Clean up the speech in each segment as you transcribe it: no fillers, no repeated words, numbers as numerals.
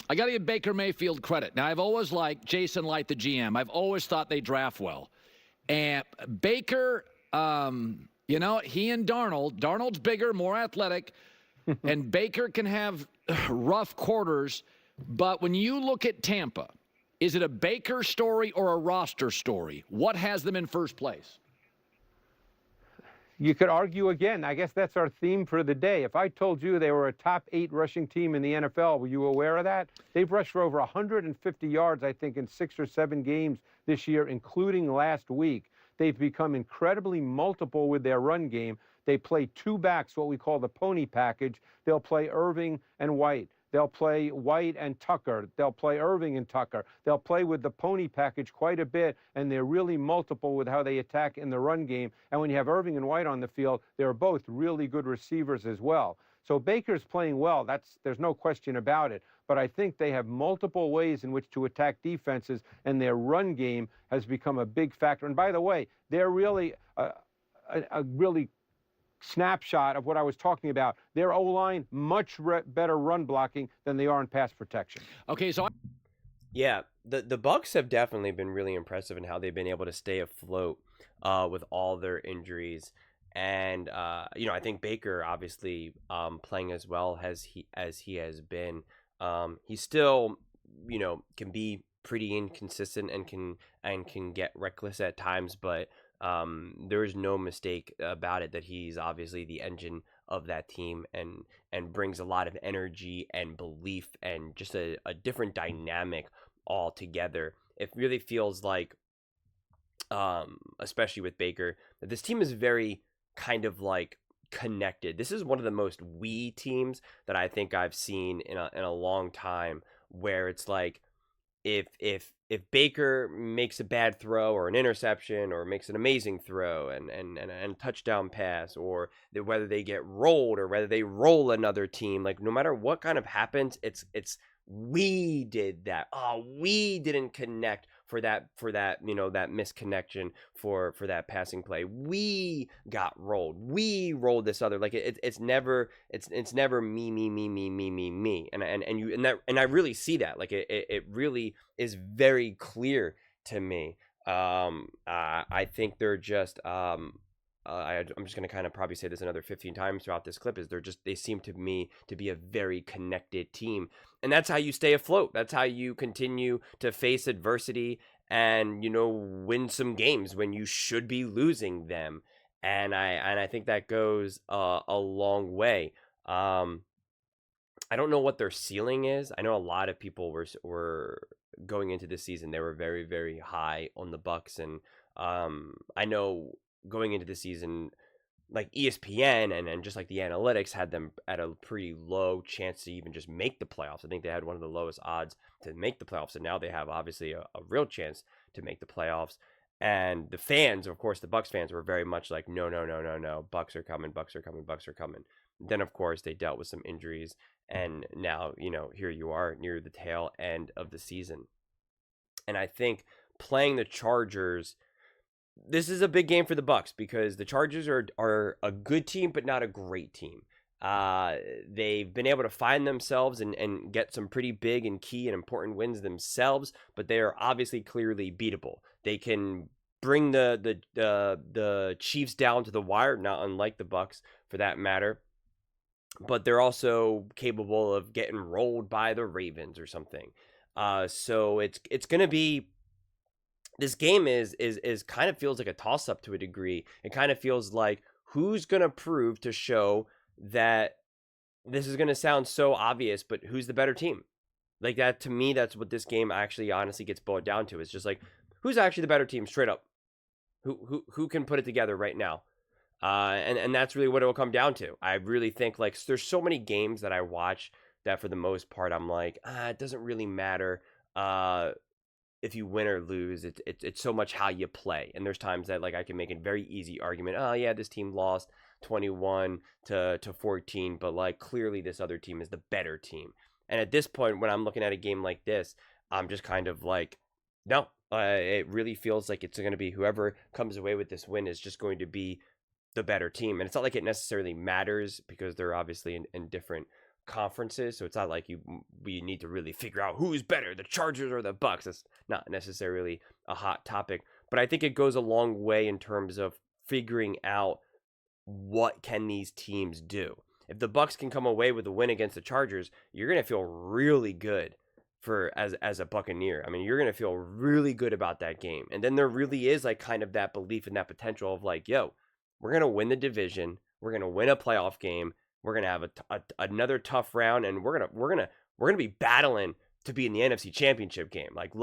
I got to give Baker Mayfield credit. Now, I've always liked Jason Light, the GM. I've always thought they draft well. And Baker, he and Darnold's bigger, more athletic, and Baker can have rough quarters. But when you look at Tampa, is it a Baker story or a roster story? What has them in first place? You could argue again. I guess that's our theme for the day. If I told you they were a top 8 rushing team in the NFL, were you aware of that? They've rushed for over 150 yards, I think, in 6 or 7 games this year, including last week. They've become incredibly multiple with their run game. They play 2 backs, what we call the pony package. They'll play Irving and White. They'll play White and Tucker. They'll play Irving and Tucker. They'll play with the pony package quite a bit, and they're really multiple with how they attack in the run game. And when you have Irving and White on the field, they're both really good receivers as well. So Baker's playing well. There's no question about it. But I think they have multiple ways in which to attack defenses, and their run game has become a big factor. And by the way, they're really a really snapshot of what I was talking about. Their O-line, much better run blocking than they are in pass protection. Okay, so yeah, the Bucs have definitely been really impressive in how they've been able to stay afloat with all their injuries. And I think Baker obviously playing as well as he has been. He still, can be pretty inconsistent and can get reckless at times, but there is no mistake about it that he's obviously the engine of that team and brings a lot of energy and belief and just a different dynamic altogether. It really feels like, especially with Baker, that this team is very kind of like connected. This is one of the most we teams that I think I've seen in a long time, where it's like if Baker makes a bad throw or an interception or makes an amazing throw and a touchdown pass, or whether they get rolled or whether they roll another team, like no matter what kind of happens, it's we did that. Oh, we didn't connect for that that misconnection for that passing play. We got rolled. We rolled this other. Like it's never me. And I really see that. Like it really is very clear to me. I think they're just I'm just going to kind of probably say this another 15 times throughout this clip, is they seem to me to be a very connected team. And that's how you stay afloat. That's how you continue to face adversity and, win some games when you should be losing them. And I think that goes a long way. I don't know what their ceiling is. I know a lot of people were going into this season, they were very, very high on the Bucs. And I know going into the season, like ESPN and just like the analytics had them at a pretty low chance to even just make the playoffs. I think they had one of the lowest odds to make the playoffs, and now they have obviously a real chance to make the playoffs. And the fans, of course, the Bucs fans were very much like, no, Bucs are coming. Then, of course, they dealt with some injuries, and now, here you are near the tail end of the season. And I think playing the Chargers, this is a big game for the Bucs, because the Chargers are a good team, but not a great team. They've been able to find themselves and get some pretty big and key and important wins themselves, but they are obviously clearly beatable. They can bring the Chiefs down to the wire, not unlike the Bucs for that matter. But they're also capable of getting rolled by the Ravens or something. So it's going to be, this game is kind of feels like a toss up to a degree. It kind of feels like who's going to prove to show that, this is going to sound so obvious, but who's the better team? Like that, to me, that's what this game actually honestly gets boiled down to. It's just like, who's actually the better team straight up? Who can put it together right now? And that's really what it will come down to. I really think, like, there's so many games that I watch that for the most part I'm like, it doesn't really matter if you win or lose. It's so much how you play. And there's times that, like, I can make a very easy argument, oh yeah, this team lost 21 to 14, but like clearly this other team is the better team. And at this point, when I'm looking at a game like this, I'm just kind of like, no, it really feels like it's going to be whoever comes away with this win is just going to be the better team. And it's not like it necessarily matters, because they're obviously in different conferences, so it's not like we need to really figure out who's better, the Chargers or the Bucs. That's not necessarily a hot topic, but I think it goes a long way in terms of figuring out what can these teams do. If the Bucs can come away with a win against the Chargers, you're going to feel really good as a Buccaneer. I mean, you're going to feel really good about that game. And then there really is like kind of that belief and that potential of like, yo, we're going to win the division. We're going to win a playoff game. We're going to have another tough round, and we're going to be battling to be in the NFC Championship game. Like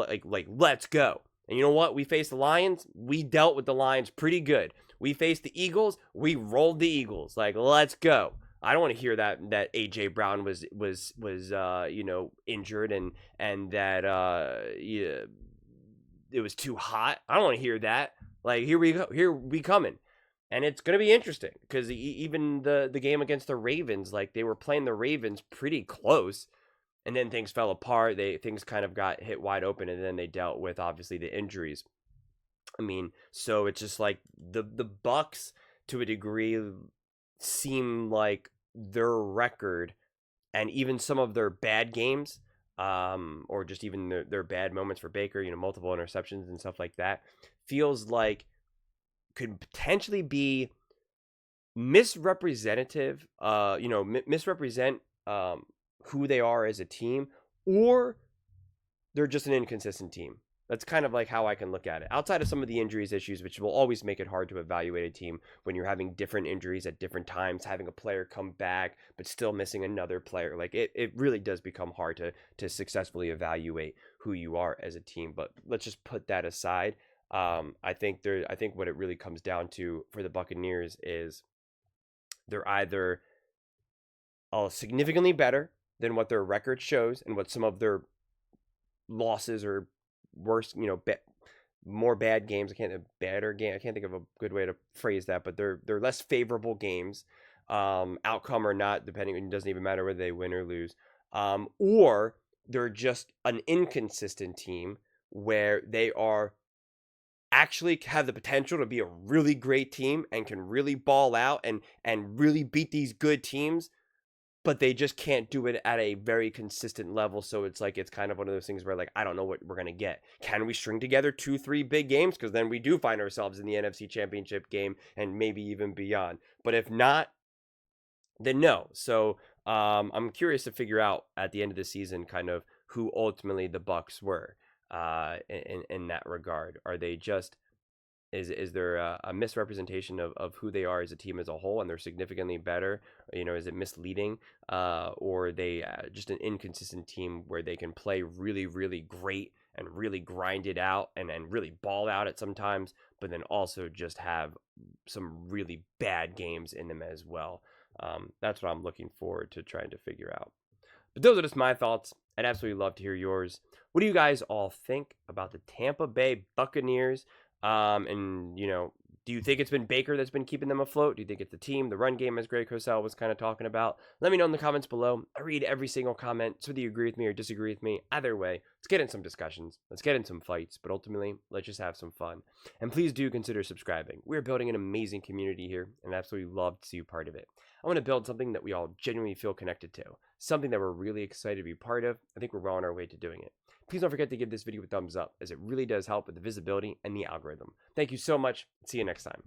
let's go. And you know what? We faced the Lions. We dealt with the Lions pretty good. We faced the Eagles. We rolled the Eagles. Like, let's go. I don't want to hear that AJ Brown was injured and that it was too hot. I don't want to hear that. Like, here we go. Here we coming. And it's going to be interesting because even the game against the Ravens, like they were playing the Ravens pretty close, and then things fell apart. Things kind of got hit wide open, and then they dealt with obviously the injuries. I mean, so it's just like the Bucs to a degree seem like their record and even some of their bad games, or just even their bad moments for Baker, multiple interceptions and stuff like that, feels like could potentially be misrepresentative, misrepresent who they are as a team, or they're just an inconsistent team. That's kind of like how I can look at it. Outside of some of the injuries issues, which will always make it hard to evaluate a team when you're having different injuries at different times, having a player come back, but still missing another player. Like it really does become hard to successfully evaluate who you are as a team. But let's just put that aside. I think what it really comes down to for the Buccaneers is they're either significantly better than what their record shows and what some of their losses or worse, more bad games. I can't think of a good way to phrase that, but they're less favorable games, outcome or not, depending. It doesn't even matter whether they win or lose, or they're just an inconsistent team where they are actually have the potential to be a really great team and can really ball out and really beat these good teams, but they just can't do it at a very consistent level. So it's kind of one of those things where, like, I don't know what we're going to get. Can we string together 2-3 big games? Because then we do find ourselves in the NFC Championship game and maybe even beyond. But if not, then no. So I'm curious to figure out at the end of the season kind of who ultimately the Bucs were in that regard. Are they just... Is there a misrepresentation of who they are as a team as a whole, and they're significantly better? Is it misleading? Or are they just an inconsistent team where they can play really, really great and really grind it out and really ball out at sometimes, but then also just have some really bad games in them as well? That's what I'm looking forward to trying to figure out. But those are just my thoughts. I'd absolutely love to hear yours. What do you guys all think about the Tampa Bay Buccaneers? Do you think it's been Baker that's been keeping them afloat? Do you think it's the team, the run game, as Greg Cosell was kind of talking about? Let me know in the comments below. I read every single comment, so whether you agree with me or disagree with me, either way, let's get in some discussions. Let's get in some fights, but ultimately, let's just have some fun. And please do consider subscribing. We're building an amazing community here, and I absolutely love to see you part of it. I want to build something that we all genuinely feel connected to, something that we're really excited to be part of. I think we're well on our way to doing it. Please don't forget to give this video a thumbs up, as it really does help with the visibility and the algorithm. Thank you so much. See you next time.